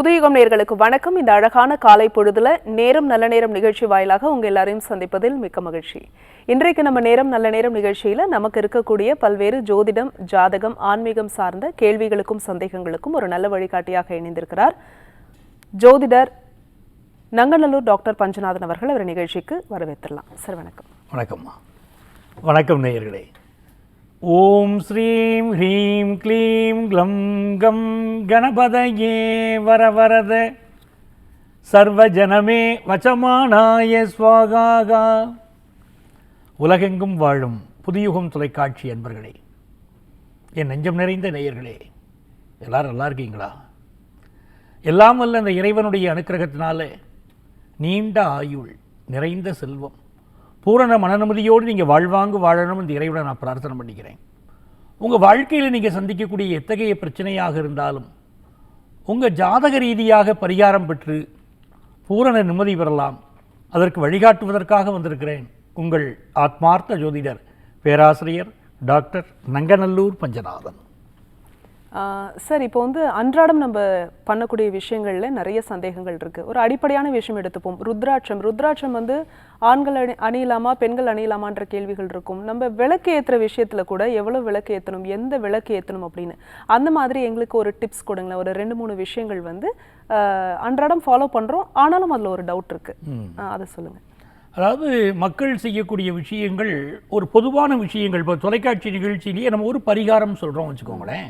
புதுயுகம் நேயர்களுக்கு வணக்கம். இந்த அழகான காலை பொழுதுல நேரம் நல்ல நேரம் நிகழ்ச்சி வாயிலாக உங்க எல்லாரையும் சந்திப்பதில் மிக்க மகிழ்ச்சி. இன்றைக்கு நம்ம நேரம் நல்ல நேரம் நிகழ்ச்சியில நமக்கு இருக்கக்கூடிய பல்வேறு ஜோதிடம், ஜாதகம், ஆன்மீகம் சார்ந்த கேள்விகளுக்கும் சந்தேகங்களுக்கும் ஒரு நல்ல வழிகாட்டியாக இணைந்திருக்கிறார் ஜோதிடர் நங்கநல்லூர் டாக்டர் பஞ்சநாதன் அவர்கள். அவர் நிகழ்ச்சிக்கு வரவேற்றலாம். சார் வணக்கம். வணக்கம்மா. வணக்கம் நேயர்களே. ஓம் ஸ்ரீம் ஹ்ரீம் க்ளீம் க்ளம் கம் கணபதயே வரவரத சர்வஜனமே வசமானாய ஸ்வாகா. உலகெங்கும் வாழும் புதுயுகம் தொலைக்காட்சி அன்பர்களே, என் நெஞ்சம் நிறைந்த நேயர்களே, எல்லாரும் நல்லா இருக்கீங்களா? எல்லாம் வல்ல அந்த இறைவனுடைய அனுக்கிரகத்தினால நீண்ட ஆயுள், நிறைந்த செல்வம், பூரண மனநிம்மதியோடு நீங்கள் வாழ்வாங்கு வாழணும் இந்த இறைவனை நான் பிரார்த்தனை பண்ணிக்கிறேன். உங்கள் வாழ்க்கையில் நீங்கள் சந்திக்கக்கூடிய எத்தகைய பிரச்சனையாக இருந்தாலும் உங்கள் ஜாதக ரீதியாக பரிகாரம் பெற்று பூரண நிம்மதி பெறலாம். அதற்கு வழிகாட்டுவதற்காக வந்திருக்கிறேன் உங்கள் ஆத்மார்த்த ஜோதிடர் பேராசிரியர் டாக்டர் நங்கநல்லூர் பஞ்சநாதன். சார், இப்போ அன்றாடம் நம்ம பண்ணக்கூடிய விஷயங்கள்ல நிறைய சந்தேகங்கள் இருக்கு. ஒரு அடிப்படையான விஷயம் எடுத்துப்போம். ருத்ராட்சம் ஆண்கள் அணியலாமா, பெண்கள் அணியலாமான்ற கேள்விகள் இருக்கும். நம்ம விளக்கு ஏற்றுற விஷயத்துல கூட எவ்வளவு விளக்கு ஏற்றணும், எந்த விளக்கு ஏற்றணும் அப்படின்னு அந்த மாதிரி எங்களுக்கு ஒரு டிப்ஸ் கொடுங்களேன். ஒரு 2-3 விஷயங்கள் அன்றாடம் ஃபாலோ பண்றோம், ஆனாலும் அதுல ஒரு டவுட் இருக்கு, அதை சொல்லுங்க. அதாவது மக்கள் செய்யக்கூடிய விஷயங்கள் ஒரு பொதுவான விஷயங்கள். இப்போ தொலைக்காட்சி நிகழ்ச்சியிலேயே நம்ம ஒரு பரிகாரம் சொல்கிறோம் வச்சுக்கோங்களேன்.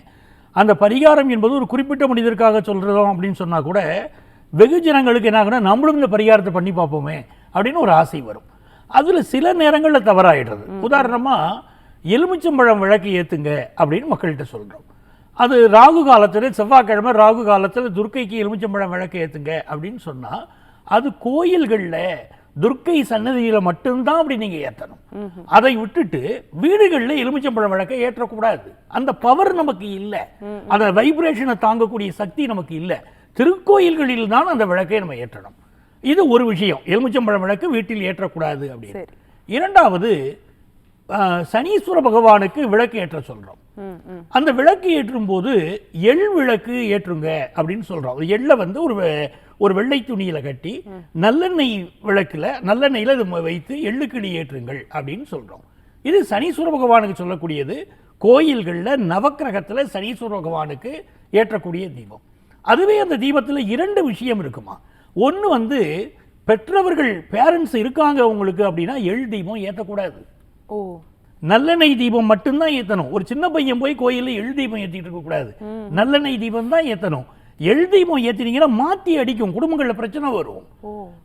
அந்த பரிகாரம் என்பது ஒரு குறிப்பிட்ட மனிதருக்காக சொல்கிறோம் அப்படின்னு சொன்னால் கூட வெகுஜனங்களுக்கு என்ன ஆகுனா, நம்மளும் இந்த பரிகாரத்தை பண்ணி பார்ப்போமே அப்படின்னு ஒரு ஆசை வரும். அதில் சில நேரங்களில் தவறாயிடுறது. உதாரணமாக எலுமிச்சம்பழம் விளக்கு ஏற்றுங்க அப்படின்னு மக்கள்கிட்ட சொல்கிறோம். அது ராகு காலத்தில், செவ்வாய்க்கிழமை ராகு காலத்தில் துர்க்கைக்கு எலுமிச்சம்பழம் விளக்கு ஏற்றுங்க அப்படின்னு சொன்னால் அது கோயில்களில் துர்க்கை சன்னதியில் மட்டும்தான் அப்படி நீங்கள் ஏற்றணும். அதை விட்டுட்டு வீடுகளில் எலுமிச்சம்பழம் விளக்கை ஏற்றக்கூடாது. அந்த பவர் நமக்கு இல்லை, அந்த வைப்ரேஷனை தாங்கக்கூடிய சக்தி நமக்கு இல்லை. திருக்கோயில்களில் தான் அந்த விளக்கை நம்ம ஏற்றணும். இது ஒரு விஷயம். எலுமிச்சம்பழம் விளக்கு வீட்டில் ஏற்றக்கூடாது அப்படின்னு. இரண்டாவது, சனீஸ்வர பகவானுக்கு விளக்கு ஏற்ற சொல்கிறோம். அந்த விளக்கு ஏற்றும் போது எள் விளக்கு ஏற்றுங்க அப்படின்னு சொல்கிறோம். எள்ளை ஒரு வெள்ளை துணியில் கட்டி நல்லெண்ணெய் விளக்கில் நல்லெண்ணெயில் இது வைத்து எள்ளுக்கிளி ஏற்றுங்கள் அப்படின்னு சொல்கிறோம். இது சனீஸ்வர பகவானுக்கு சொல்லக்கூடியது. கோயில்களில் நவக்கிரகத்தில் சனீஸ்வர பகவானுக்கு ஏற்றக்கூடிய தீபம். அதுவே அந்த தீபத்தில் 2 விஷயம் இருக்குமா. ஒன்று பெற்றவர்கள் பேரண்ட்ஸ் இருக்காங்க உங்களுக்கு அப்படின்னா எள் தீபம் ஏற்றக்கூடாது. நல்லெண்ணெய் தீபம் மட்டும்தான் ஏற்றணும். ஒரு சின்ன பையன் போய் கோயிலில் எள் தீபம் ஏற்றிட்டு இருக்கக்கூடாது, நல்லெண்ணெய் தீபம் தான் ஏற்றணும். எள் தீபம் ஏற்றினீங்கன்னா மாற்றி அடிக்கும், குடும்பங்களில் பிரச்சனை வரும்.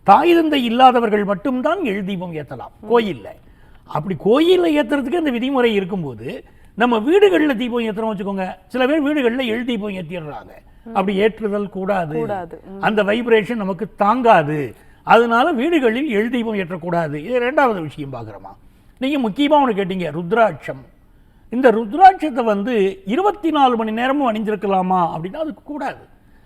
தாய் தந்தை இல்லாதவர்கள் மட்டும்தான் எள் தீபம் ஏற்றலாம் கோயிலில். அப்படி கோயிலில் ஏற்றுறதுக்கு அந்த விதிமுறை இருக்கும்போது நம்ம வீடுகளில் தீபம் ஏற்றுறோம் வச்சுக்கோங்க. சில பேர் வீடுகளில் எள் தீபம் ஏற்றிடுறாங்க. அப்படி ஏற்றுதல் கூடாது. அந்த வைப்ரேஷன் நமக்கு தாங்காது. அதனால வீடுகளில் எள் தீபம் ஏற்றக்கூடாது. இது 2வது விஷயம் பார்க்குறோமா. நீங்கள் முக்கியமாக ஒன்று கேட்டீங்க, ருத்ராட்சம். இந்த ருத்ராட்சத்தை 24 மணி நேரமும் அணிஞ்சிருக்கலாமா அப்படின்னா அதுக்கு கூடாது.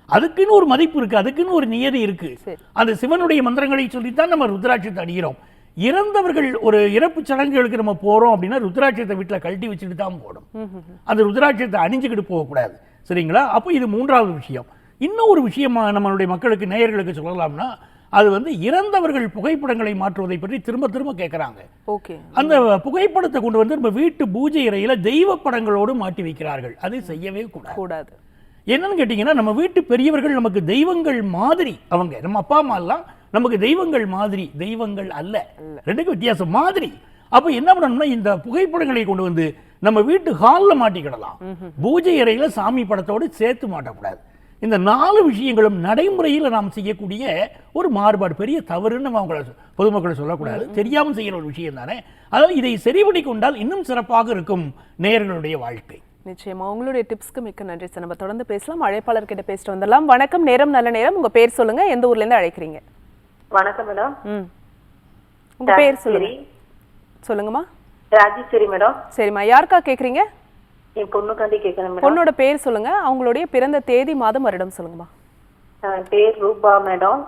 அதுக்குன்னு ஒரு மதிப்பு இருக்குது, அதுக்குன்னு ஒரு நியதி இருக்குது. அந்த சிவனுடைய மந்திரங்களை சொல்லித்தான் நம்ம ருத்ராட்சத்தை அணிகிறோம். இறந்தவர்கள் ஒரு இறப்பு சடங்குகளுக்கு நம்ம போகிறோம் அப்படின்னா ருத்ராட்சத்தை வீட்டில் கழட்டி வச்சுட்டு தான் போகணும். அந்த ருத்ராட்சத்தை அணிஞ்சுக்கிட்டு போகக்கூடாது. சரிங்களா? அப்போ இது 3வது விஷயம். இன்னும் ஒரு விஷயமா நம்மளுடைய மக்களுக்கு, நேயர்களுக்கு சொல்லலாம்னா, அது இறந்தவர்கள் புகைப்படங்களை மாற்றுவதை பற்றி திரும்ப திரும்ப கேட்குறாங்க. அந்த புகைப்படத்தை கொண்டு நம்ம வீட்டு பூஜை அறையில் தெய்வ படங்களோடு மாட்டி வைக்கிறார்கள். அது செய்யவே கூடாது. என்னன்னு கேட்டிங்கன்னா, நம்ம வீட்டு பெரியவர்கள் நமக்கு தெய்வங்கள் மாதிரி. அவங்க நம்ம அப்பா அம்மா எல்லாம் நமக்கு தெய்வங்கள் மாதிரி, தெய்வங்கள் அல்ல. 2க்கும் வித்தியாசம். மாதிரி. அப்போ என்ன பண்ணணும்னா, இந்த புகைப்படங்களை கொண்டு நம்ம வீட்டு ஹாலில் மாட்டிக்கிடலாம். பூஜை அறையில் சாமி படத்தோடு சேர்த்து மாட்டக்கூடாது. இந்த 4 விஷயங்களும் நடைமுறையில் நாம் செய்யக்கூடிய ஒரு மாறுபாடு, பெரிய தவறுன்னு நம்ம பொதுமக்களை சொல்லக்கூடாது. தெரியாமல் செய்கிற ஒரு விஷயம் தானே. அதாவது இதை சரிபடி கொண்டால் இன்னும் சிறப்பாக இருக்கும் நேயர்களுடைய வாழ்க்கை. நிச்சயமா. உங்களுடைய டிப்ஸ்க்கு மிக்க நன்றி சார். நம்ம தொடர்ந்து பேசலாம். அழைப்பாளர்கிட்ட பேசிட்டு வந்துடலாம். வணக்கம். நேரம் நல்ல நேரம். உங்க பேர் சொல்லுங்க, எந்த ஊர்ல இருந்து அழைக்கிறீங்க? வணக்கம் மேடம். உங்க பேர் சொல்லுங்க. சொல்லுங்கம்மா. ராஜேஸ்வரி மேடம். சரிம்மா, யாருக்கா கேக்குறீங்க? என் பொண்ணுக்காண்டி கேட்கறேன் மேடம். பொண்ணோட பேர் சொல்லுங்க, அவங்களுடைய பிறந்த தேதி, மாதம், வருடம் சொல்லுங்கம்மா. பேர் ரூபா மேடம்.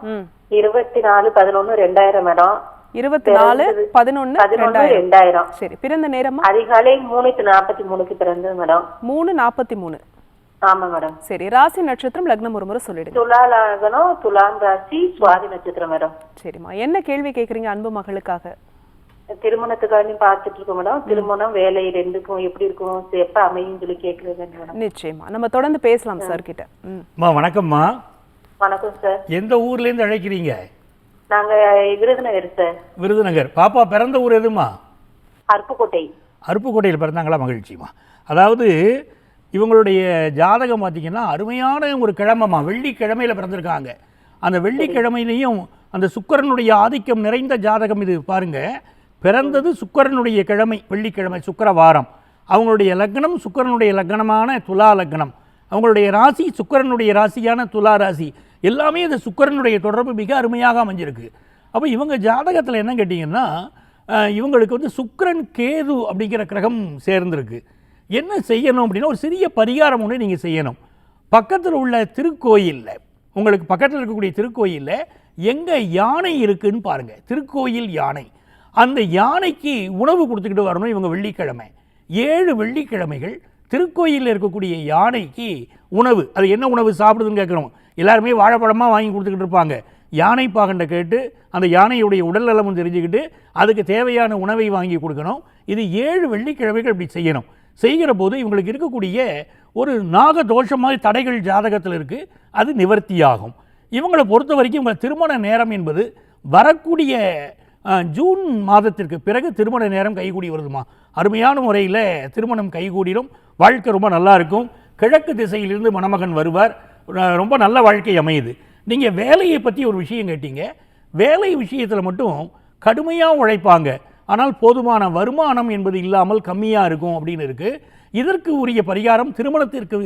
24/11/2000 மேடம். 24/11/2000. சரி. பிறந்த நேரம்? அதிகாலை 3:43 பிறந்தது மேடம். 3:43. ஆமா மேடம். சரி, ராசி நட்சத்திரம் லக்னம் ஒரு முறை சொல்லிடுங்க. துலா லக்னம், துலாம் ராசி, சுவாதி நட்சத்திரம் மேடம். சரிம்மா, என்ன கேள்வி கேக்குறீங்க அன்பு மகளுக்காக? திருமணத்துக்காண்டி பார்த்துட்டு இருக்கோம் மேடம். திருமணம் வேலை ரெண்டுக்கும் எப்படி இருக்கும், எப்ப அமையும் சொல்லி கேக்குறேன் மேடம். நிச்சயமா நம்ம தொடர்ந்து பேசலாம் சார் கிட்ட. வணக்கம்மா. வணக்கம் சார். எந்த ஊர்ல இருந்து அழைக்கிறீங்க? நாங்க விருதுநகர் சார். விருதுநகர். பாப்பா பிறந்த ஊர் எதுமா? அருப்புக்கோட்டை. அருப்புக்கோட்டையில் பிறந்தாங்களா? மகிழ்ச்சிமா. அதாவது இவங்களுடைய ஜாதகம் பார்த்தீங்கன்னா அருமையான ஒரு கிழமைமா, வெள்ளிக்கிழமையில் பிறந்திருக்காங்க. அந்த வெள்ளிக்கிழமையிலையும் அந்த சுக்கிரனுடைய ஆதிக்கம் நிறைந்த ஜாதகம் இது. பாருங்க, பிறந்தது சுக்கிரனுடைய கிழமை, வெள்ளிக்கிழமை, சுக்கிர வாரம். அவங்களுடைய லக்னம் சுக்கிரனுடைய லக்னமான துலா லக்னம். அவங்களுடைய ராசி சுக்கிரனுடைய ராசியான துலா ராசி. எல்லாமே இந்த சுக்கிரனுடைய தொடர்பு மிக அருமையாக அமைஞ்சிருக்கு. அப்போ இவங்க ஜாதகத்தில் என்ன கேட்டிங்கன்னா, இவங்களுக்கு வந்து சுக்கிரன் கேது அப்படிங்கிற கிரகம் சேர்ந்திருக்கு. என்ன செய்யணும் அப்படின்னா, ஒரு சிறிய பரிகாரம் ஒன்று நீங்கள் செய்யணும். பக்கத்தில் உள்ள திருக்கோயிலில், உங்களுக்கு பக்கத்தில் இருக்கக்கூடிய திருக்கோயிலில் எங்கே யானை இருக்குன்னு பாருங்கள். திருக்கோயில் யானை. அந்த யானைக்கு உணவு கொடுத்துக்கிட்டு வரணும் இவங்க வெள்ளிக்கிழமை. 7 வெள்ளிக்கிழமைகள் திருக்கோயிலில் இருக்கக்கூடிய யானைக்கு உணவு. அது என்ன உணவு சாப்பிடுதுன்னு கேட்குறோம். எல்லாருமே வாழைப்பழமாக வாங்கி கொடுத்துக்கிட்டு இருப்பாங்க. யானை பாகண்டை கேட்டு அந்த யானையுடைய உடல் நலமும் தெரிஞ்சுக்கிட்டு அதுக்கு தேவையான உணவை வாங்கி கொடுக்கணும். இது 7 வெள்ளிக்கிழமைகள் இப்படி செய்யணும். செய்கிற போது இவங்களுக்கு இருக்கக்கூடிய ஒரு நாக தோஷம் மாதிரி தடைகள் ஜாதகத்தில் இருக்குது, அது நிவர்த்தியாகும். இவங்களை பொறுத்த வரைக்கும் இவங்க திருமண நேரம் என்பது வரக்கூடிய ஜூன் மாதத்திற்கு பிறகு திருமண நேரம் கைகூடி வருதுமா. அருமையான முறையில் திருமணம் கைகூடிடும். வாழ்க்கை ரொம்ப நல்லா இருக்கும். கிழக்கு திசையிலிருந்து மணமகன் வருவார். ரொம்ப நல்ல வாழ்க்கை அமையுது. நீங்கள் வேலையை பற்றி ஒரு விஷயம் கேட்டீங்க. வேலை விஷயத்தில் மட்டும் கடுமையாக உழைப்பாங்க, ஆனால் போதுமான வருமானம் என்பது இல்லாமல் கம்மியாக இருக்கும் அப்படின்னு இருக்குது. இதற்கு உரிய பரிகாரம் திருமணத்திற்கு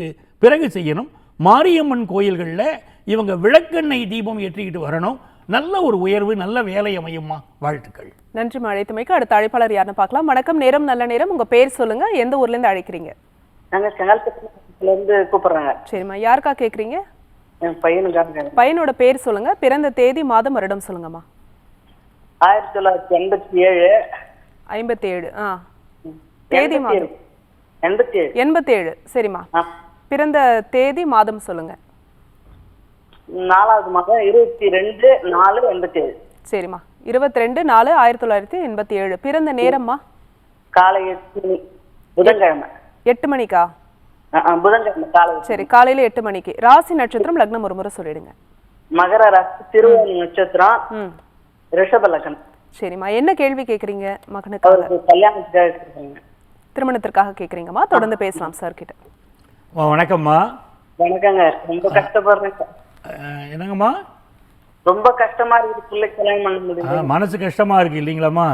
பிறகு செய்யணும். மாரியம்மன் கோயில்களில் இவங்க விளக்கெண்ணெய் தீபம் ஏற்றிக்கிட்டு வரணும். நல்ல ஒரு உயர்வு, நல்ல வேலை அமையுமா. வாழ்த்துக்கள். நன்றி அழைத்தமைக்கு. அடுத்த அழைப்பாளர் யாருன்னு பார்க்கலாம். வணக்கம், நேரம் நல்ல நேரம். உங்க பேர் சொல்லுங்க, எந்த ஊர்ல இருந்து அழைக்கிறீங்க? நாங்க செங்கல்பட்டுல இருந்து கூப்பிடுறாங்க. சரிம்மா, யாருக்கா கேக்குறீங்க? என் பையனுக்காக. பையனோட பேர் சொல்லுங்க, பிறந்த தேதி மாதம் வருடம் சொல்லுங்கம்மா. 1987. 57. தேதி மாதம் 87. சரிம்மா, பிறந்த தேதி மாதம் சொல்லுங்க. 4வது மாதம் 22/4/87. சரிம்மா, 22/4/1987. பிறந்த நேரம்மா? காலை 8 மணி, புதன்கிழமை. 8 மணிக்கா? புதன்கிழமை காலை. சரி, காலையில 8 மணிக்கு. ராசி நட்சத்திரம் லக்னம் ஒரு முறை சொல்லிடுங்க. மகர ராசி, திருவோணி நட்சத்திரம், ரிஷப லக்னம். சரிம்மா, என்ன கேள்வி கேக்குறீங்க மகனுக்காக? கல்யாணத்துக்காக. திருமணத்திற்காக கேக்குறீங்கம்மா. தொடர்ந்து பேசலாம் சார் கிட்ட. வணக்கம்மா. வணக்கங்க. ரொம்ப கஷ்டப்படுறேன். என்னங்கம்மா? ரொம்ப கஷ்டமா இருக்கு, பிள்ளை கல்யாணம் பண்ண முடியல. மனசு கஷ்டமா இருக்கு இல்லைங்களாம்மா?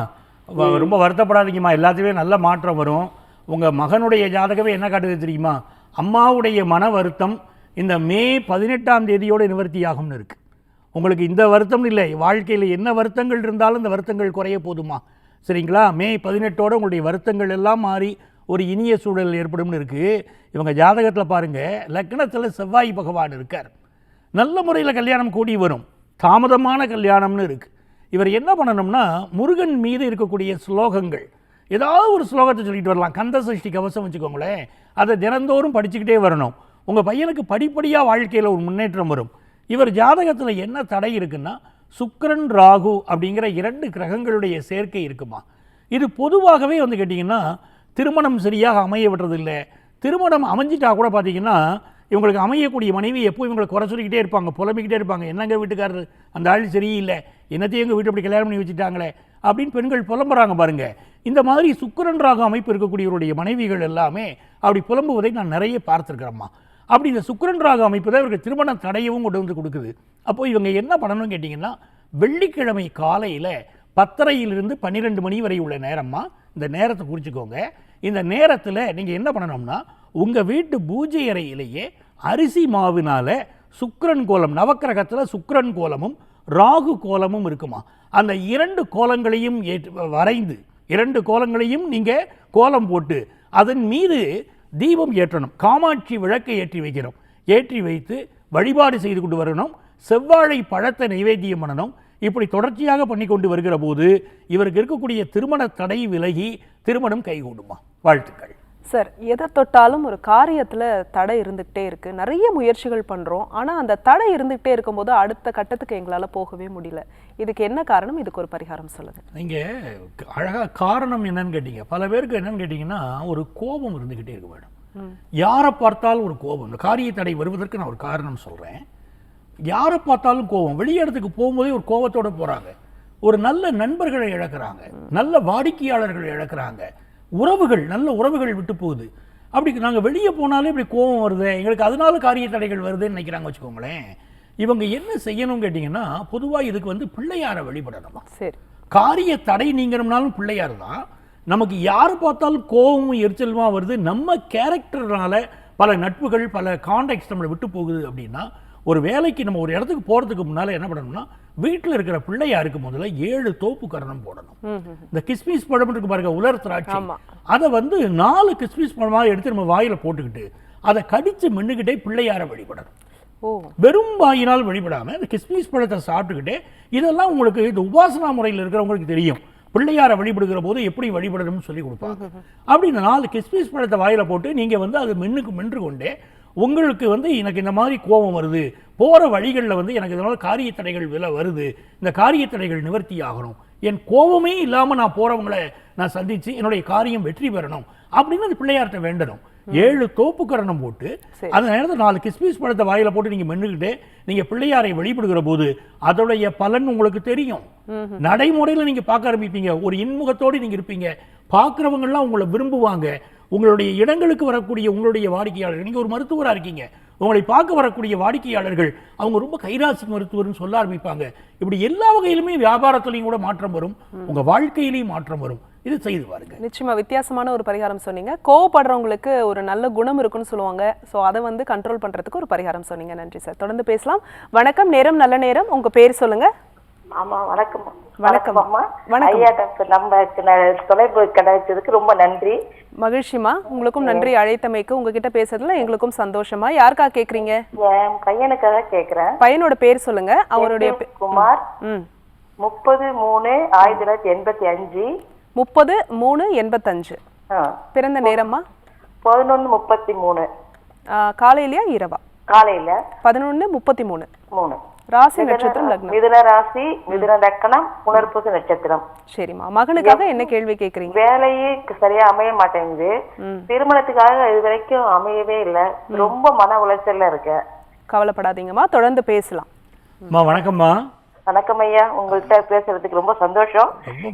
ரொம்ப வருத்தப்படாதீங்கம்மா, எல்லாத்துலேயுமே நல்ல மாற்றம் வரும். உங்கள் மகனுடைய ஜாதகமே என்ன காட்டுது தெரியுமா? அம்மாவுடைய மன வருத்தம் இந்த மே 18ஆம் தேதியோடு நிவர்த்தியாகும்னு இருக்குது. உங்களுக்கு இந்த வருத்தம் இல்லை, வாழ்க்கையில் என்ன வருத்தங்கள் இருந்தாலும் இந்த வருத்தங்கள் குறைய போதுமா. சரிங்களா? மே 18ஓட உங்களுடைய வருத்தங்கள் எல்லாம் மாறி ஒரு இனிய சூழல் ஏற்படும்னு இருக்குது. இவங்க ஜாதகத்தில் பாருங்கள், லக்னத்தில் செவ்வாய் பகவான் இருக்கார். நல்ல முறையில் கல்யாணம் கூடி வரும். தாமதமான கல்யாணம்னு இருக்குது. இவர் என்ன பண்ணணும்னா, முருகன் மீது இருக்கக்கூடிய ஸ்லோகங்கள், ஏதாவது ஒரு ஸ்லோகத்தை சொல்லிட்டு வரலாம். கந்த சஷ்டி கவசம் வச்சுக்கோங்களேன், அதை தினந்தோறும் படிச்சுக்கிட்டே வரணும். உங்கள் பையனுக்கு படிப்படியாக வாழ்க்கையில் ஒரு முன்னேற்றம் வரும். இவர் ஜாதகத்தில் என்ன தடை இருக்குன்னா, சுக்கிரன் ராகு அப்படிங்கிற 2 கிரகங்களுடைய சேர்க்கை இருக்குமா. இது பொதுவாகவே வந்து கேட்டிங்கன்னா திருமணம் சரியாக அமைய விடுறதில்லை. திருமணம் அமைஞ்சிட்டா கூட பார்த்தீங்கன்னா இவங்களுக்கு அமையக்கூடிய மனைவி எப்போ இவங்களை குறை சொல்லிக்கிட்டே இருப்பாங்க, புலம்பிக்கிட்டே இருப்பாங்க. என்னங்க வீட்டுக்காரர் அந்த ஆள் சரியில்லை, என்னத்தையும் எங்கள் வீட்டு அப்படி கல்யாணம் பண்ணி வச்சுட்டாங்களே அப்படின்னு பெண்கள் புலம்புறாங்க பாருங்கள். இந்த மாதிரி சுக்கிரன் ராகு அமைப்பு இருக்கக்கூடியவருடைய மனைவிகள் எல்லாமே அப்படி புலம்புவதை நான் நிறைய பார்த்துருக்கிறேம்மா. அப்படி இந்த சுக்கிரன் ராகு அமைப்பு தான் இவருக்கு திருமண தடையவும் கொண்டு வந்து கொடுக்குது. அப்போது இவங்க என்ன பண்ணணும்னு கேட்டிங்கன்னா, வெள்ளிக்கிழமை காலையில் 10:30 12 மணி வரை உள்ள நேரம்மா. இந்த நேரத்தை குறிச்சிக்கோங்க. இந்த நேரத்தில் நீங்கள் என்ன பண்ணணும்னா, உங்கள் வீட்டு பூஜை அறையிலேயே அரிசி மாவினால் சுக்கிரன் கோலம், நவக்கிரகத்தில் சுக்கிரன் கோலமும் ராகு கோலமும் இருக்குமா. அந்த 2 கோலங்களையும் வரைந்து 2 கோலங்களையும் நீங்கள் கோலம் போட்டு அதன் மீது தீபம் ஏற்றணும். காமாட்சி விளக்கை ஏற்றி வைக்கிறோம். ஏற்றி வைத்து வழிபாடு செய்து கொண்டு வரணும். செவ்வாழை பழத்தை நைவேத்தியம் பண்ணணும். இப்படி தொடர்ச்சியாக பண்ணி கொண்டு வருகிற போது இவருக்கு இருக்கக்கூடிய திருமண தடை விலகி திருமணம் கைகூடுமா. வாழ்த்துக்கள். சார், எதை தொட்டாலும் ஒரு காரியத்துல தடை இருந்துகிட்டே இருக்கு. நிறைய முயற்சிகள் பண்றோம், ஆனா அந்த தடை இருந்துகிட்டே இருக்கும்போது அடுத்த கட்டத்துக்கு எங்களால போகவே முடியல. இதுக்கு என்ன காரணம்? இதுக்கு ஒரு பரிகாரம் சொல்லுங்க. நீங்க அழகா காரணம் என்னன்னு கேட்டீங்க. பல பேருக்கு என்னன்னு கேட்டீங்கன்னா, ஒரு கோபம் இருந்துகிட்டே இருக்கு மேடம். யாரை பார்த்தாலும் ஒரு கோபம். இந்த காரிய தடை வருவதற்கு நான் ஒரு காரணம் சொல்றேன். யாரை பார்த்தாலும் கோபம். வெளியிடத்துக்கு போகும்போதே ஒரு கோபத்தோட போறாங்க. ஒரு நல்ல நண்பர்களை இழக்கிறாங்க, நல்ல வாடிக்கையாளர்களை இழக்கிறாங்க, உறவுகள், நல்ல உறவுகள் விட்டு போகுது. அப்படி நாங்கள் வெளியே போனாலே இப்படி கோபம் வருது, எங்களுக்கு அதனால காரிய தடைகள் வருதுன்னு நினைக்கிறாங்க வச்சுக்கோங்களேன். இவங்க என்ன செய்யணும்னு கேட்டிங்கன்னா, பொதுவாக இதுக்கு வந்து பிள்ளையாரை வழிபடணுமா. சரி, காரிய தடை நீங்கிறனாலும் பிள்ளையார் தான். நமக்கு யார் பார்த்தாலும் கோபமும் எரிச்சலுமா வருது, நம்ம கேரக்டர்னால பல நட்புகள், பல கான்டாக்ட்ஸ் நம்மளை விட்டு போகுது அப்படின்னா, ஒரு வேலைக்கு நம்ம ஒரு இடத்துக்கு போகிறதுக்கு முன்னால் என்ன பண்ணணும்னா, வீட்டில் இருக்கிற பிள்ளையாருக்கு முதல்ல 7 தோப்பு கரணம் போடணும். இந்த கிஸ்மிஸ் பழம் இருக்கு பாருங்க, உலர் திராட்சை, அதை வந்து 4 கிஸ்மிஸ் பழமாக எடுத்து நம்ம வாயில போட்டுக்கிட்டு அதை கடிச்சு மென்னுக்கிட்டே பிள்ளையாரை வழிபடணும். வெறும் வாயினால் வழிபடாம இந்த கிஸ்மிஸ் பழத்தை சாப்பிட்டுக்கிட்டே, இதெல்லாம் உங்களுக்கு இந்த உபாசனா முறையில் இருக்கிறவங்களுக்கு தெரியும். பிள்ளையாரை வழிபடுகிற போது எப்படி வழிபடணும்னு சொல்லி கொடுப்பாங்க. அப்படி இந்த 4 கிஸ்மிஸ் பழத்தை வாயில போட்டு நீங்க வந்து அது மென்று கொண்டே, உங்களுக்கு வந்து எனக்கு இந்த மாதிரி கோபம் வருது, போகிற வழிகளில் வந்து எனக்கு இதனால் காரிய தடைகள் வருது, இந்த காரிய தடைகள் நிவர்த்தி ஆகணும், என் கோபமே இல்லாமல் நான் போகிறவங்களை நான் சந்தித்து என்னுடைய காரியம் வெற்றி பெறணும் அப்படின்னு அந்த பிள்ளையார்கிட்ட வேண்டணும். 7 தோப்பு கரணம் போட்டு அந்த நேரத்தில் 4 கிஸ்மிஸ் பழத்தை வாயில போட்டு நீங்கள் மென்னுக்கிட்டே நீங்கள் பிள்ளையாரை வழிபடுகிற போது அதோடைய பலன் உங்களுக்கு தெரியும். நடைமுறையில் நீங்கள் பார்க்க ஆரம்பிப்பீங்க, ஒரு இன்முகத்தோடு நீங்கள் இருப்பீங்க, பார்க்குறவங்கெல்லாம் உங்களை விரும்புவாங்க. உங்களுடைய இடங்களுக்கு வரக்கூடிய உங்களுடைய வாடிக்கையாளர்கள், நீங்கள் ஒரு மருத்துவராக இருக்கீங்க, உங்களை பார்க்க வரக்கூடிய வாடிக்கையாளர்கள் அவங்க ரொம்ப கைராசி மருத்துவர்னு சொல்ல ஆரம்பிப்பாங்க. இப்படி எல்லா வகையிலுமே வியாபாரத்திலையும் கூட மாற்றம் வரும், உங்கள் வாழ்க்கையிலையும் மாற்றம் வரும். இது செய்து பாருங்க. நிச்சயமா வித்தியாசமான ஒரு பரிகாரம் சொன்னீங்க. கோவப்படுறவங்களுக்கு ஒரு நல்ல குணம் இருக்குன்னு சொல்லுவாங்க. ஸோ அதை வந்து கண்ட்ரோல் பண்றதுக்கு ஒரு பரிகாரம் சொன்னீங்க. நன்றி சார். தொடர்ந்து பேசலாம். வணக்கம், நேரம் நல்ல நேரம். உங்க பேர் சொல்லுங்க. ஆமா, வணக்கம். வணக்கம் அம்மா. வணக்கம். ஐயா, நம்ம தொலைபேசி கிடைச்சதுக்கு ரொம்ப நன்றி. மகிழ்ச்சிமா, உங்களுக்கும் நன்றி அழைத்தமைக்கு. உங்ககிட்ட பேசுறதுல எங்களுக்கும் சந்தோஷமா. யாருக்கா கேக்குறீங்க? என் பையனுக்காக கேக்குறேன். பையனோட பேர் சொல்லுங்க. அவருடைய குமார். 30/3/1985. 30/3/85. பிறந்த நேரமா? 11:33. காலையிலயா இரவா? காலையில 11:33. ராசி நட்சத்திரம் லக்னம். மிதுன ராசி, மிதுன லக்னம், புனர்பூச நட்சத்திரம். சரிம்மா, மகனுக்காக என்ன கேள்வி கேக்குறீங்க? வேலையே சரியா அமைய மாட்டேங்குது, திருமணத்துக்காக இது வரைக்கும் அமையவே இல்லை, ரொம்ப மன உளைச்சல்ல இருக்க. கவலைப்படாதீங்கம்மா, தொடர்ந்து பேசலாம். வணக்கம்மா. வணக்கம் ஐயா, உங்கள்கிட்ட பேசுறதுக்கு ரொம்ப சந்தோஷம்.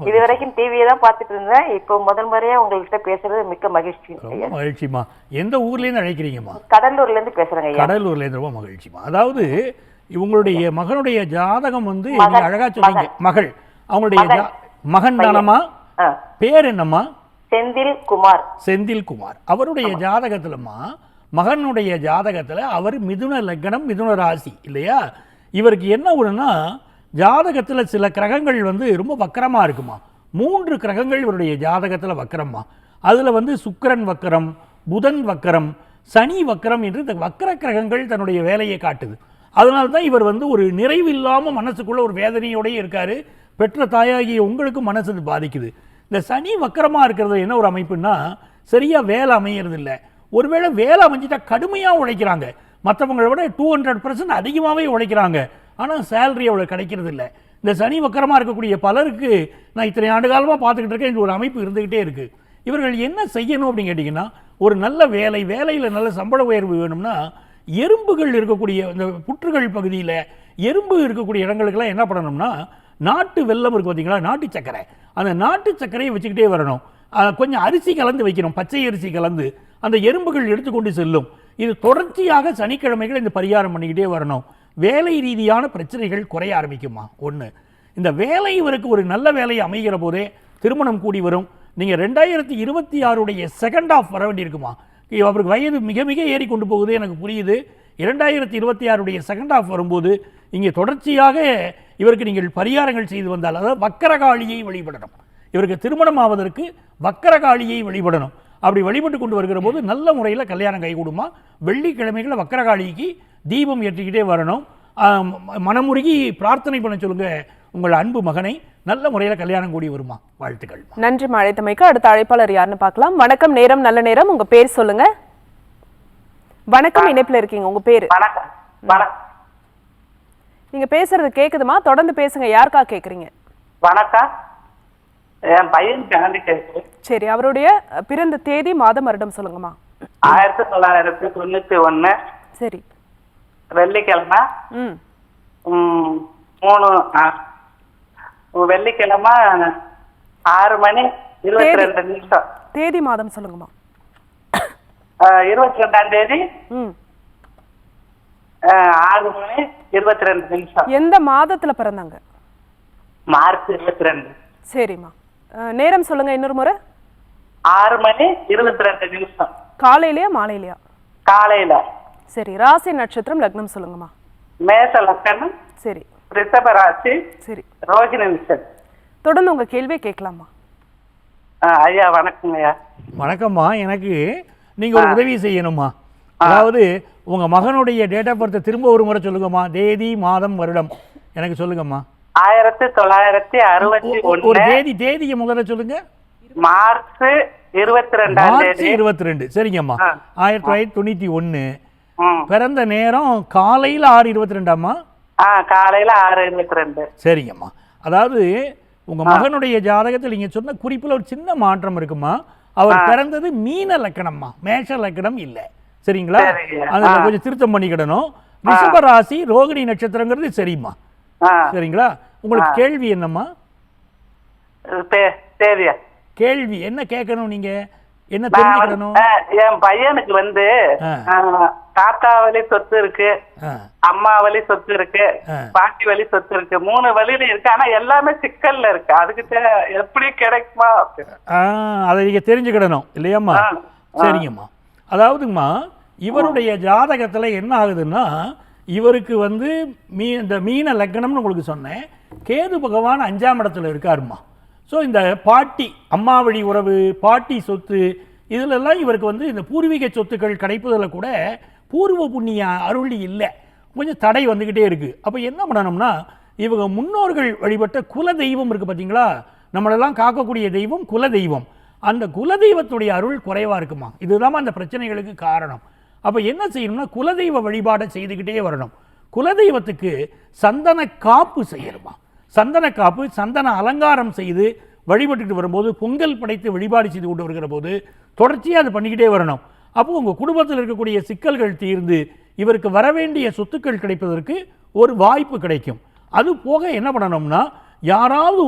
இது வரைக்கும் டிவியை தான் பார்த்துட்டு இருந்தேன், இப்போ முதல் முறையா உங்கள்கிட்ட பேசுறது மிக்க மகிழ்ச்சி. மகிழ்ச்சிமா. எந்த ஊர்ல இருந்து அழைக்கிறீங்கம்மா? கடலூர்ல இருந்து பேசுறேங்க ஐயா. கடலூர்ல இருந்து. ரொம்ப மகிழ்ச்சிமா. அதாவது இவங்களுடைய மகனுடைய ஜாதகம் வந்து அழகா சொன்னீங்க. மகள், அவங்களுடைய மகன் தானம்மா? பேர் என்னம்மா? செந்தில் குமார். செந்தில் குமார். அவருடைய ஜாதகத்துலம்மா, மகனுடைய ஜாதகத்துல அவர் மிதுன லக்னம், மிதுன ராசி இல்லையா? இவருக்கு என்ன ஒண்ணுன்னா, ஜாதகத்துல சில கிரகங்கள் வந்து ரொம்ப வக்கரமா இருக்குமா. 3 கிரகங்கள் இவருடைய ஜாதகத்துல வக்கரம்மா. அதுல வந்து சுக்கிரன் வக்கரம், புதன் வக்கரம், சனி வக்கரம் என்று இந்த வக்கர கிரகங்கள் தன்னுடைய வேலையை காட்டுது. அதனால தான் இவர் வந்து ஒரு நிறைவில்லாமல் மனசுக்குள்ள ஒரு வேதனையோடய இருக்காரு. பெற்ற தாயாகிய உங்களுக்கு மனசு பாதிக்குது. இந்த சனி வக்கரமாக இருக்கிறது என்ன ஒரு அமைப்புன்னா, சரியாக வேலை அமையிறது இல்லை. ஒருவேளை வேலை அமைஞ்சிட்டா கடுமையாக உழைக்கிறாங்க, மற்றவங்களை விட 200% அதிகமாகவே உழைக்கிறாங்க, ஆனால் சேலரி அவ்வளோ கிடைக்கிறது இல்லை. இந்த சனி வக்கரமாக இருக்கக்கூடிய பலருக்கு நான் இத்தனை ஆண்டு காலமாக பார்த்துக்கிட்டு இருக்கேன், இந்த ஒரு அமைப்பு இருந்துக்கிட்டே இருக்குது. இவர்கள் என்ன செய்யணும் அப்படின்னு கேட்டிங்கன்னா, ஒரு நல்ல வேலையில் நல்ல சம்பள உயர்வு வேணும்னா, எறும்புகள் இருக்கக்கூடிய இந்த புற்றுகள் பகுதியில் எறும்பு இருக்கக்கூடிய இடங்களுக்கெல்லாம் என்ன பண்ணணும்னா, நாட்டு வெல்லம் இருக்குது பார்த்தீங்களா, நாட்டு சர்க்கரை, அந்த நாட்டு சர்க்கரையை வச்சுக்கிட்டே வரணும். கொஞ்சம் அரிசி கலந்து வைக்கணும், பச்சை அரிசி கலந்து, அந்த எறும்புகள் எடுத்துக்கொண்டு செல்லும். இது தொடர்ச்சியாக சனிக்கிழமைகள் இந்த பரிகாரம் பண்ணிக்கிட்டே வரணும். வேலை ரீதியான பிரச்சனைகள் குறைய ஆரம்பிக்குமா. ஒன்று, இந்த வேலை இவருக்கு ஒரு நல்ல வேலை அமைகிற போதே திருமணம் கூடி வரும். நீங்கள் 2026 செகண்ட் ஹாஃப் வர வேண்டியிருக்குமா. அவருக்கு வயது மிக மிக ஏறி கொண்டு போகுது, எனக்கு புரியுது. 2026 செகண்ட் ஹாஃப் வரும்போது இங்கே தொடர்ச்சியாக இவருக்கு நீங்கள் பரிகாரங்கள் செய்து வந்தால், அதாவது வக்கரகாளியை வழிபடணும். இவருக்கு திருமணம் ஆவதற்கு வக்கரகாளியை வழிபடணும். அப்படி வழிபட்டு கொண்டு வருகிற போது நல்ல முறையில் கல்யாணம் கைகூடுமா. வெள்ளிக்கிழமைகளை வக்கரகாளிக்கு தீபம் ஏற்றிக்கிட்டே வரணும். மனமுருகி பிரார்த்தனை பண்ண சொல்லுங்க உங்கள் அன்பு மகனை. நல்ல முறையில் கல்யாணம் கூடி வருமா. வாழ்த்துக்கள். நன்றி அழைத்தமைக்கு. அடுத்த அழைப்பாளர் யாருன்னு பார்க்கலாம். வணக்கம், நேரம் நல்ல நேரம். உங்க பேர் சொல்லுங்க. வணக்கம், இணைப்புல இருக்கீங்க. உங்க பேரு? நீங்க பேசுறது கேக்குதுமா? தொடர்ந்து பேசுங்க. யாருக்கா கேக்குறீங்க? வணக்கம், என் பையன் ஜாண்டி கேக்கு. சரி, அவருடைய பிறந்த தேதி மாதம் வருடம் சொல்லுங்கம்மா. 1991. சரி. வெள்ளிக்கிழமை. 6 மணி 22 நிமிஷம். தேதி மாதம் சொல்லுங்கம்மா. 22ஆம் தேதி 6 மணி 22 நிமிஷம். எந்த மாதத்துல பிறந்தாங்க? மார்ச் 22. சரிம்மா. நேரம் சொல்லுங்க இன்னொரு முறை. 6 மணி 22 நிமிஷம். காலையிலயா மாலையிலயா? காலையில. சரி. ராசி நட்சத்திரம் லக்னம் சொல்லுங்கம்மா. மேஷ லக்னம். சரி. ரிஷப ராசி. சரி. ரோகிணி நட்சத்திரம். தொடர்ந்து உங்க கேள்வியை கேட்கலாமா? ஐயா வணக்கம். ஐயா வணக்கம்மா. எனக்கு நீங்க ஒரு உதவி செய்யணுமா. அதாவது உங்க மகனுடைய டேட் ஆஃப் பர்த் திரும்ப ஒரு முறை சொல்லுங்கம்மா. தேதி மாதம் வருடம் எனக்கு சொல்லுங்கம்மா. 1961. ஒரு தேதியை முதல்ல சொல்லுங்க. மார்ச் 22ஆம் தேதி. 22. சரிங்கம்மா. 1991. பிறந்த நேரம் காலையில 6:22. காலையில 6:22. சரிங்கம்மா. அதாவது உங்க மகனுடைய ஜாதகத்தில் நீங்க சொன்ன குறிப்பில் ஒரு சின்ன மாற்றம் இருக்குமா. அவர் பிறந்தது மீன லக்கணம்மா, மேஷ லக்கணம் இல்ல. சரிங்களா? அதுல கொஞ்சம் திருத்தம் பண்ணிக்கிடணும். ரிஷப ராசி ரோகிணி நட்சத்திரங்கிறது சரிம்மா. சரிங்களா? உங்களுக்கு கேள்வி என்னம்மா? கேள்வி என்ன கேட்கணும்? நீங்க என்ன தெரிஞ்சுக்கணும்? என் பையனுக்கு தாத்தா வழி சொத்து இருக்கு, அம்மா வழி சொத்து இருக்கு, பாட்டி வழி சொத்து இருக்கு. 3 வழியில இருக்கு. ஆனா எல்லாமே சிக்கல்ல இருக்கு. அதுக்கு எப்படி கிடைக்குமா? அதை நீங்க தெரிஞ்சுக்கிடணும் இல்லையாம்மா? சரிங்கம்மா. அதாவதுங்கம்மா, இவருடைய ஜாதகத்துல என்ன ஆகுதுன்னா, இவருக்கு இந்த மீன லக்னம்னு உங்களுக்கு சொன்னேன். கேது பகவான் 5ஆம் இடத்துல இருக்காருமா. ஸோ இந்த பாட்டி, அம்மா வழி உறவு, பாட்டி சொத்து, இதிலெல்லாம் இவருக்கு இந்த பூர்வீக சொத்துக்கள் கிடைப்பதில் கூட பூர்வ புண்ணிய அருளி இல்லை, கொஞ்சம் தடை வந்துக்கிட்டே இருக்குது. அப்போ என்ன பண்ணணும்னா, இவங்க முன்னோர்கள் வழிபட்ட குல தெய்வம் இருக்குது பார்த்தீங்களா, நம்மளெல்லாம் காக்கக்கூடிய தெய்வம் குல தெய்வம். அந்த குல தெய்வத்துடைய அருள் குறைவாக இருக்குமா. இதுதான் அந்த பிரச்சனைகளுக்கு காரணம். அப்போ என்ன செய்யணும்னா, குலதெய்வ வழிபாடை செய்துக்கிட்டே வரணும். குலதெய்வத்துக்கு சந்தன காப்பு செய்யணுமா. சந்தன காப்பு, சந்தன அலங்காரம் செய்து வழிபட்டுட்டு வரும்போது, பொங்கல் படைத்து வழிபாடு செய்து கொண்டு வருகிற போது தொடர்ச்சியாக அது பண்ணிக்கிட்டே வரணும். அப்போ உங்கள் குடும்பத்தில் இருக்கக்கூடிய சிக்கல்கள் தீர்ந்து இவருக்கு வரவேண்டிய சொத்துக்கள் கிடைப்பதற்கு ஒரு வாய்ப்பு கிடைக்கும். அது போக என்ன பண்ணணும்னா, யாராவது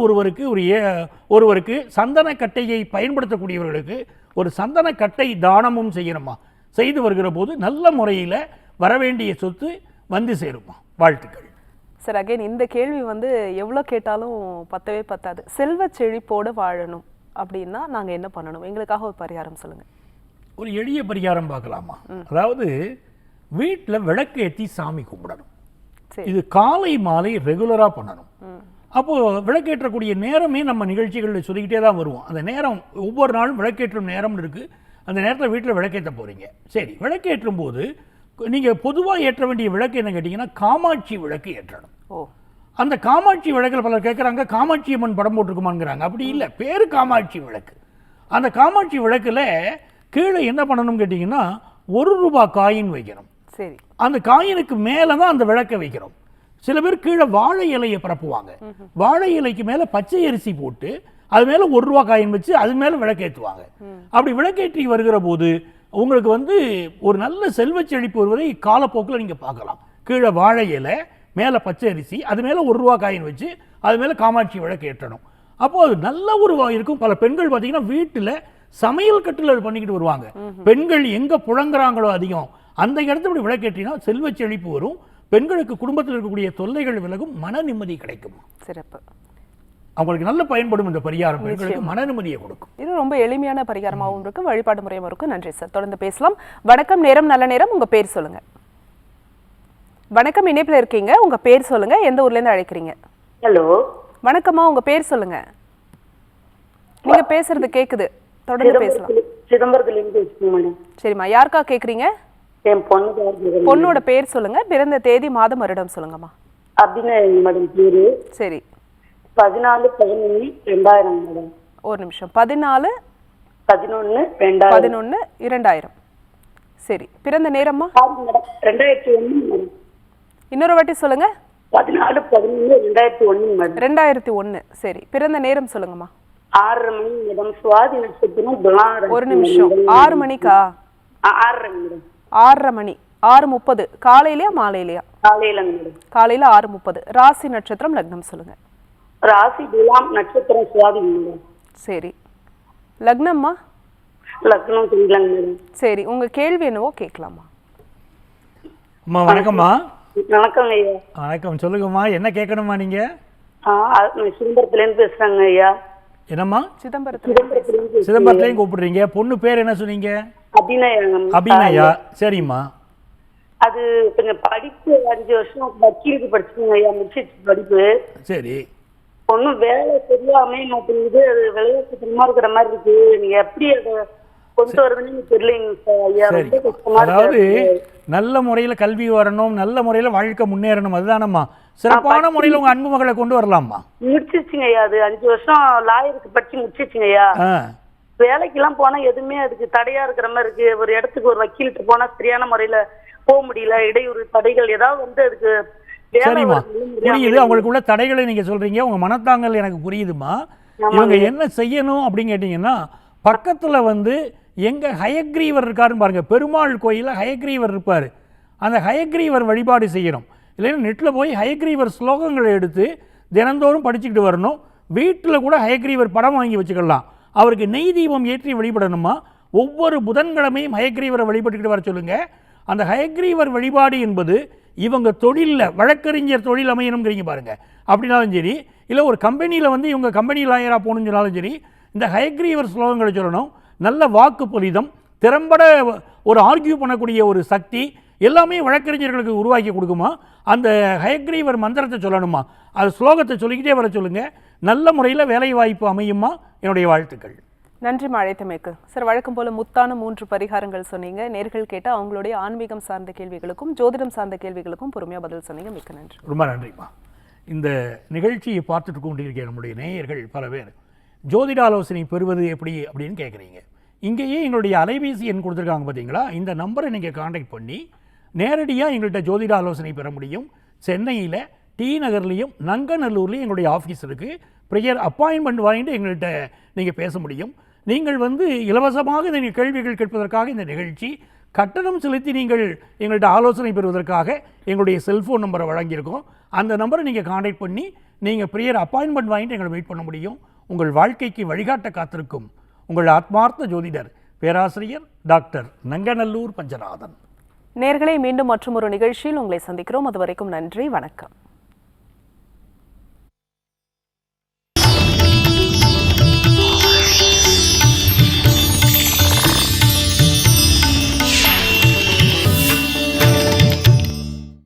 ஒருவருக்கு சந்தன கட்டையை பயன்படுத்தக்கூடியவர்களுக்கு ஒரு சந்தன கட்டை தானமும் செய்யணுமா. செய்து வருகிற போது நல்ல முறையில் வரவேண்டிய சொத்து சேருமா. வாழ்த்துக்கள். சார், அகைன் இந்த கேள்வி எவ்வளோ கேட்டாலும் பத்தவே பத்தாது. செல்வ செழிப்போடு வாழணும் அப்படின்னா நாங்கள் என்ன பண்ணணும்? எங்களுக்காக ஒரு பரிகாரம் சொல்லுங்கள். ஒரு எளிய பரிகாரம் பார்க்கலாமா. அதாவது வீட்டில் விளக்கு ஏற்றி சாமி கும்பிடணும். இது காலை மாலை ரெகுலராக பண்ணணும். அப்போது விளக்கேற்றக்கூடிய நேரமே நம்ம நிகழ்ச்சிகளில் சொல்லிக்கிட்டே தான் வருவோம். அந்த நேரம் ஒவ்வொரு நாளும் விளக்கேற்றும் நேரம்னு இருக்குது. அந்த நேரத்தில் வீட்டில் விளக்கேற்ற போகிறீங்க. சரி, விளக்கேற்றும் போது நீங்கள் பொதுவாக ஏற்ற வேண்டிய விளக்கு என்ன கேட்டிங்கன்னா, காமாட்சி விளக்கு ஏற்றணும். அந்த காமாட்சி விளக்கில் பலர் கேட்குறாங்க, காமாட்சி அம்மன் படம் போட்டிருக்குமாங்கிறாங்க. அப்படி இல்லை, பேர் காமாட்சி விளக்கு. அந்த காமாட்சி விளக்கில் கீழே என்ன பண்ணணும்னு கேட்டிங்கன்னா, 1 ரூபாய் காயின் வைக்கணும். சரி. அந்த காயினுக்கு மேலே தான் அந்த விளக்கை வைக்கிறோம். சில பேர் கீழே வாழை இலையை பரப்புவாங்க. வாழை இலைக்கு மேலே பச்சை அரிசி போட்டு அது மேலே 1 ரூபாய் காயின் வச்சு அது மேலே விளக்கேற்றுவாங்க. அப்படி விளக்கேற்றி வருகிற போது உங்களுக்கு ஒரு நல்ல செல்வ செழிப்பு வருவதை காலப்போக்கில் நீங்கள் பார்க்கலாம். கீழே வாழை இலை, மேலே பச்சை அரிசி, அது மேலே 1 ரூபாய் காயின் வச்சு அது மேலே காமாட்சி விளக்கு ஏற்றணும். அப்போது அது நல்ல ஒரு இருக்கும். பல பெண்கள் பார்த்தீங்கன்னா வீட்டில் சமையல் கட்டில் அது பண்ணிக்கிட்டு வருவாங்க. பெண்கள் எங்கே புழங்குறாங்களோ அதிகம் அந்த இடத்துல இப்படி விளக்கேற்றினா செல்வ செழிப்பு வரும். பெண்களுக்கு குடும்பத்தில் இருக்கக்கூடிய தொல்லைகள் விலகும், மன நிம்மதி கிடைக்கும். சிறப்பு. அவங்களுக்கு நல்ல பயன்படும் இந்த பரிகாரம். பெண்களுக்கு மன நிம்மதியை கொடுக்கும். இது ரொம்ப எளிமையான பரிகாரமாகவும் இருக்கும், வழிபாடு முறையும் இருக்கும். நன்றி சார். தொடர்ந்து பேசலாம். வணக்கம், நேரம் நல்ல நேரம். உங்க பேர் சொல்லுங்க. வணக்கம், இணைப்பில் இருக்கீங்க. உங்க பேர் சொல்லுங்க, எந்த ஊர்ல இருந்து அழைக்கிறீங்க? ஹலோ, வணக்கம்மா, உங்க பேர் சொல்லுங்க. நீங்க பேசுறது கேக்குது, தொடர்ந்து பேசலாம். சிதம்பரத்துல. சரிம்மா, யாருக்கா கேக்குறீங்க? என் பொண்ணோட பேர் சொல்லுங்க, பிறந்த தேதி மாதம் வருடம் சொல்லுங்கம்மா. அபிநயா மேடம் பேரு. சரி. 14/11/2000 மேடம். ஒரு நிமிஷம். 14 11/2000. 11/2000. சரி, பிறந்த நேரம்மா? Madam 2001 madam. இன்னொரு வாட்டி சொல்லுங்க. 14/11/2001 மேடம். 2001. சரி, பிறந்த நேரம் சொல்லுங்கம்மா. 6:30 மணி மேடம். சுவாதி நட்சத்திரம் துலாம். ஒரு நிமிஷம். 6 மணிக்கா? 6:30 மேடம். 6:30 மணி. 6:30 காலையிலயா மாலையிலயா? காலையில மேடம். காலையில 6:30. ராசி நட்சத்திரம் லக்னம் சொல்லுங்க. ராசி துலாம், நட்சத்திரம் சுவாதி மேடம். சரி, லக்னம்மா? லக்னம் திங்களங்க மேடம். சரி, உங்க கேள்வி என்னவோ கேட்கலாமா? அம்மா வணக்கம்மா. வணக்கங்க ஐயா. வணக்கம், சொல்லுங்கம்மா, என்ன கேட்கணுமா நீங்க? சிதம்பரத்துல இருந்து பேசுறாங்க ஐயா. என்னம்மா? சிதம்பரத்துல. சிதம்பரத்துலயும் கூப்பிடுறீங்க. பொண்ணு பேர் என்ன சொன்னீங்க? அபிநயம். அபிநயா. சரிம்மா. அது கொஞ்சம் படிப்பு 5 வருஷம் வக்கீலுக்கு படிச்சுங்க ஐயா, முடிச்சிச்சு படிப்பு. சரி. ஒன்னும் வேலை சரியா அமைய மாட்டேங்குது. அது விளையாட்டுத்தனமா இருக்கிற மாதிரி இருக்கு. நீங்க எப்படி அதை கொண்டு வரதுன்னு தெரியலைங்க சார் ஐயா. சரி, ரொம்ப கஷ்டமா அதாவது இருக்கு. நல்ல முறையில கல்வி வரணும், நல்ல முறையில வாழ்க்கை முன்னேறணும், அதுதானம்மா. சிறப்பான முறையில் உங்க அன்பு மகளை கொண்டு வரலாமா? முடிச்சிச்சுங்க ஐயா. அது 5 வருஷம் லாயருக்கு படிச்சு முடிச்சிச்சுங்க ஐயா. ஆ. வேலைக்கு எல்லாம் போனா எதுவுமே அதுக்கு தடையா இருக்கிற மாதிரி இருக்கு. ஒரு இடத்துக்கு ஒரு வக்கீல்கிட்ட போனா சரியான முறையில போக முடியல. இடையூறு தடைகள் ஏதாவது வந்து அதுக்கு சரிம்மா, புரியுது. அவங்களுக்கு உள்ள தடைகளை நீங்க சொல்றீங்க, உங்க மனத்தாங்கல் எனக்கு புரியுதுமா. இவங்க என்ன செய்யணும் அப்படின்னு கேட்டீங்கன்னா, பக்கத்துல வந்து எங்க ஹயக்ரீவர் இருக்காருன்னு பாருங்க. பெருமாள் கோயில ஹயக்ரீவர் இருப்பாரு. அந்த ஹயக்ரீவர் வழிபாடு செய்யணும். இல்லைன்னா நெட்டில் போய் ஹயக்ரீவர் ஸ்லோகங்களை எடுத்து தினந்தோறும் படிச்சுக்கிட்டு வரணும். வீட்டில் கூட ஹயக்ரீவர் படம் வாங்கி வச்சுக்கலாம். அவருக்கு நெய் தீபம் ஏற்றி வழிபடணுமா. ஒவ்வொரு புதன்கிழமையும் ஹயக்ரீவரை வழிபட்டுக்கிட்டு வர சொல்லுங்க. அந்த ஹயக்ரீவர் வழிபாடு என்பது இவங்க தொழிலில் வழக்கறிஞர் தொழில் அமையணுங்கிறீங்க பாருங்க, அப்படின்னாலும் சரி, இல்லை ஒரு கம்பெனியில் வந்து இவங்க கம்பெனி லாயராக போகணுன்னு சொன்னாலும் சரி, இந்த ஹயக்ரீவர் ஸ்லோகங்களை சொல்லணும். நல்ல வாக்கு பொலிதம், திறம்பட ஒரு ஆர்கியூ பண்ணக்கூடிய ஒரு சக்தி எல்லாமே வழக்கறிஞர்களுக்கு உருவாக்கி கொடுக்குமா. அந்த ஹயக்ரீவர் மந்திரத்தை சொல்லணுமா, அது ஸ்லோகத்தை சொல்லிக்கிட்டே வர சொல்லுங்க. நல்ல முறையில் வேலை வாய்ப்பு அமையுமா. என்னுடைய வாழ்த்துக்கள். நன்றி அழைத்தமைக்கு. சார், வழக்கம் போல முத்தான 3 பரிகாரங்கள் சொன்னீங்க. நேர்கள் கேட்ட அவங்களுடைய ஆன்மீகம் சார்ந்த கேள்விகளுக்கும் ஜோதிடம் சார்ந்த கேள்விகளுக்கும் பொறுமையாக பதில் சொன்னீங்க. மிக்க நன்றி. ரொம்ப நன்றிம்மா. இந்த நிகழ்ச்சியை பார்த்துட்டு கொண்டிருக்கிற நம்முடைய நேயர்கள் பல பேர் ஜோதிட ஆலோசனை பெறுவது எப்படி அப்படின்னு கேட்குறீங்க. இங்கேயே எங்களுடைய அலைபேசி எண் கொடுத்துருக்காங்க பார்த்தீங்களா, இந்த நம்பரை நீங்கள் காண்டாக்ட் பண்ணி நேரடியாக எங்கள்கிட்ட ஜோதிட ஆலோசனை பெற முடியும். சென்னையில் டி நகர்லேயும் நங்கநல்லூர்லேயும் எங்களுடைய ஆஃபீஸ் இருக்குது. ப்ரேயர் அப்பாயின்மெண்ட் வாங்கிட்டு எங்கள்கிட்ட நீங்கள் பேச முடியும். நீங்கள் வந்து இலவசமாக இந்த கேள்விகள் கேட்பதற்காக இந்த நிகழ்ச்சி, கட்டணம் செலுத்தி நீங்கள் எங்கள்கிட்ட ஆலோசனை பெறுவதற்காக எங்களுடைய செல்ஃபோன் நம்பரை வழங்கியிருக்கோம். அந்த நம்பரை நீங்கள் காண்டாக்ட் பண்ணி நீங்கள் ப்ரேயர் அப்பாயின்மெண்ட் வாங்கிட்டு எங்களை வெயிட் பண்ண முடியும். உங்கள் வாழ்க்கைக்கு வழிகாட்ட காத்திருக்கும் உங்கள் ஆத்மார்த்த ஜோதிடர் பேராசிரியர் டாக்டர் நங்கநல்லூர் பஞ்சநாதன். நேர்களை மீண்டும் மற்றும் ஒரு நிகழ்ச்சியில் உங்களை சந்திக்கிறோம். அதுவரைக்கும் நன்றி, வணக்கம்.